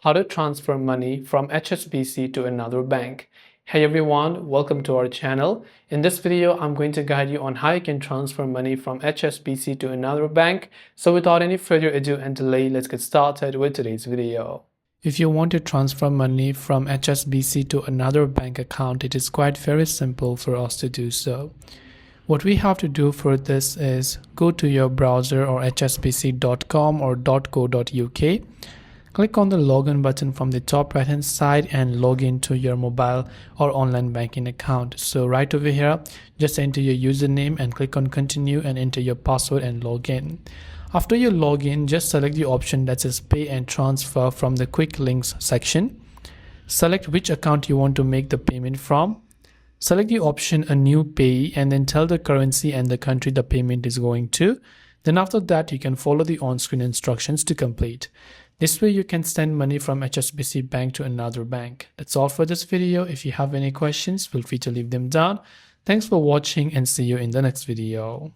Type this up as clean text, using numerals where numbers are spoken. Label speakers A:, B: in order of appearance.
A: How to transfer money from HSBC to another bank. Hey everyone, welcome to our channel. In this video, I'm going to guide you on how you can transfer money from HSBC to another bank. So without any further ado and delay, let's get started with today's video. If you want to transfer money from HSBC to another bank account, it is quite very simple for us to do so. What we have to do for this is go to your browser or hsbc.com or .co.uk. Click on the login button from the top right hand side and log into your mobile or online banking account. So right over here, just enter your username and click on continue and enter your password and log in. After you log in, just select the option that says pay and transfer from the quick links section. Select which account you want to make the payment from. Select the option a new payee and then tell the currency and the country the payment is going to. Then after that, you can follow the on-screen instructions to complete. This way you can send money from HSBC Bank to another bank. That's all for this video. If you have any questions, feel free to leave them down. Thanks for watching and see you in the next video.